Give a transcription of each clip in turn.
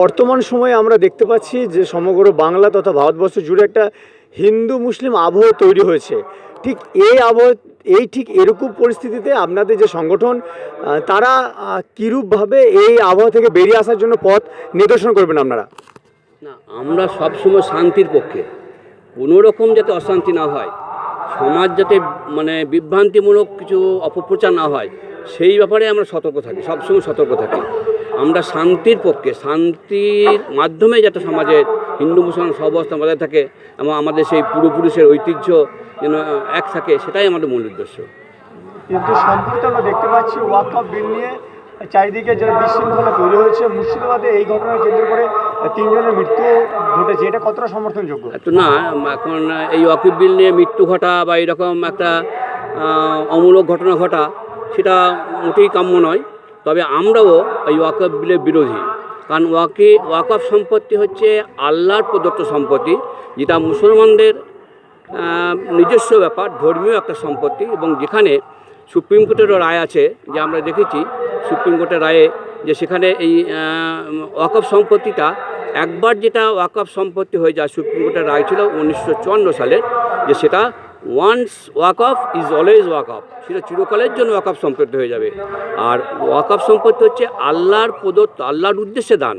বর্তমান সময়ে আমরা দেখতে পাচ্ছি যে সমগ্র বাংলা তথা ভারতবর্ষ জুড়ে একটা হিন্দু মুসলিম আবহ তৈরি হয়েছে। ঠিক এই আবহ ঠিক এরকম পরিস্থিতিতে আপনাদের যে সংগঠন তারা কীরূপভাবে এই আবহাওয়া থেকে বেরিয়ে আসার জন্য পথ নির্দেশন করবেন আপনারা? না, আমরা সবসময় শান্তির পক্ষে। কোনো রকম যাতে অশান্তি না হয়, সমাজ যাতে বিভ্রান্তিমূলক কিছু অপপ্রচার না হয়, সেই ব্যাপারে আমরা সতর্ক থাকি, সবসময় সতর্ক থাকি। আমরা শান্তির পক্ষে, শান্তির মাধ্যমে যাতে সমাজের হিন্দু মুসলমান সহাবস্থান বজায় থাকে এবং আমাদের সেই পূর্বপুরুষের ঐতিহ্য যেন এক থাকে, সেটাই আমাদের মূল উদ্দেশ্য। কিন্তু সম্প্রতি আমরা দেখতে পাচ্ছি ওয়াকফ বিল নিয়ে চারিদিকে যে বিশৃঙ্খলা তৈরি হয়েছে, মুর্শিদাবাদে এই ঘটনাকে কেন্দ্র করে 3 জনের মৃত্যু ঘটেছে, এটা কতটা সমর্থনযোগ্য? তো না, এখন এই ওয়াকফ বিল নিয়ে মৃত্যু ঘটা বা এরকম একটা অমূলক ঘটনা ঘটা, সেটা মোটেই কাম্য নয়। তবে আমরাও এই ওয়াকফ বিলের বিরোধী, কারণ ওয়াকফ সম্পত্তি হচ্ছে আল্লাহর প্রদত্ত সম্পত্তি, যেটা মুসলমানদের নিজস্ব ব্যাপার, ধর্মীয় একটা সম্পত্তি। এবং যেখানে সুপ্রিম কোর্টেরও রায় আছে, যে আমরা দেখেছি সুপ্রিম কোর্টের রায়ে যে সেখানে এই ওয়াকফ সম্পত্তিটা একবার যেটা ওয়াকফ সম্পত্তি হয়ে যায়, সুপ্রিম কোর্টের রায় ছিল 1954 সালের, যে সেটা ওয়ান্স ওয়াকফ ইজ অলওয়েজ ওয়াকফ, সেটা চিরকালের জন্য ওয়াকফ সম্পত্তি হয়ে যাবে। আর ওয়াকফ সম্পত্তি হচ্ছে আল্লাহর প্রদত্ত, আল্লাহর উদ্দেশ্যে দান।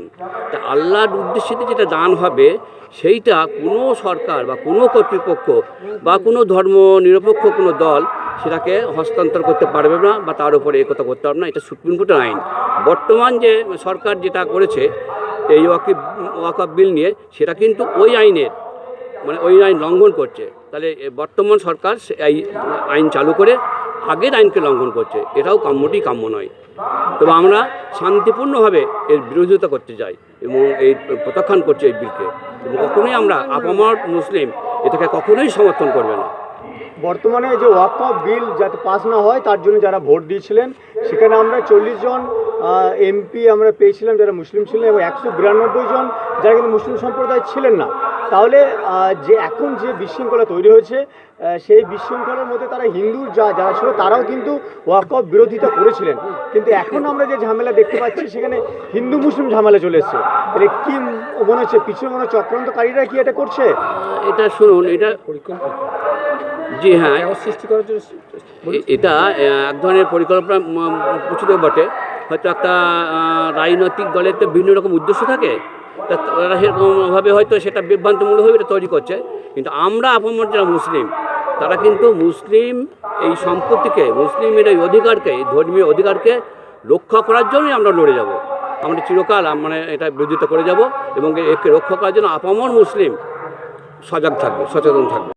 তা আল্লাহর উদ্দেশ্যে যেটা দান হবে, সেইটা কোনো সরকার বা কোনো কর্তৃপক্ষ বা কোনো ধর্ম নিরপেক্ষ কোনো দল সেটাকে হস্তান্তর করতে পারবে না বা তার উপরে একথা করতে পারবে না। এটা সুপ্রিম কোর্টের আইন। বর্তমান যে সরকার যেটা করেছে এই ওয়াকফ বিল নিয়ে, সেটা কিন্তু ওই আইনের ওই আইন লঙ্ঘন করছে। তাহলে বর্তমান সরকার এই আইন চালু করে আগের আইনকে লঙ্ঘন করছে, এটাও কাম্য নয়। তবে আমরা শান্তিপূর্ণভাবে এর বিরোধিতা করতে চাই এবং এই প্রত্যাখ্যান করছে এই বিলকে, এবং কখনোই আমরা আপামর মুসলিম এটাকে কখনোই সমর্থন করবে না। বর্তমানে যে ওয়াকফ বিল যাতে পাস না হয় তার জন্য যারা ভোট দিয়েছিলেন, সেখানে আমরা 40 জন এমপি আমরা পেয়েছিলাম যারা মুসলিম ছিলেন, এবং 192 জন যারা কিন্তু মুসলিম সম্প্রদায় ছিলেন না। তাহলে যে এখন যে বিশৃঙ্খলা তৈরি হয়েছে, সেই বিশৃঙ্খলার মধ্যে তারা হিন্দু যারা ছিল তারাও কিন্তু ওয়াকফ বিরোধিতা করেছিলেন। কিন্তু এখন আমরা যে ঝামেলা দেখতে পাচ্ছি, সেখানে হিন্দু মুসলিম ঝামেলা চলে এসছে। তাহলে কি মনে হচ্ছে, পিছনে মনে চক্রান্তকারীরা কি এটা করছে? এটা শুনুন, এটা জি হ্যাঁ, সৃষ্টি করার জন্য এটা এক ধরনের পরিকল্পনা উচিত বটে। হয়তো একটা রাজনৈতিক দলের তো বিভিন্ন রকম উদ্দেশ্য থাকে, তা তারা সেরকমভাবে হয়তো সেটা বিভ্রান্তিমূলকভাবে এটা তৈরি করছে। কিন্তু আমরা আপামর যারা মুসলিম, তারা কিন্তু মুসলিম এই সম্পত্তিকে, মুসলিমের এই অধিকারকে, এই ধর্মীয় অধিকারকে রক্ষা করার জন্যই আমরা লড়ে যাব। আমরা চিরকাল এটা বিরোধিতা করে যাব এবং একে রক্ষা করার জন্য আপামর মুসলিম সজাগ থাকবে, সচেতন থাকবে।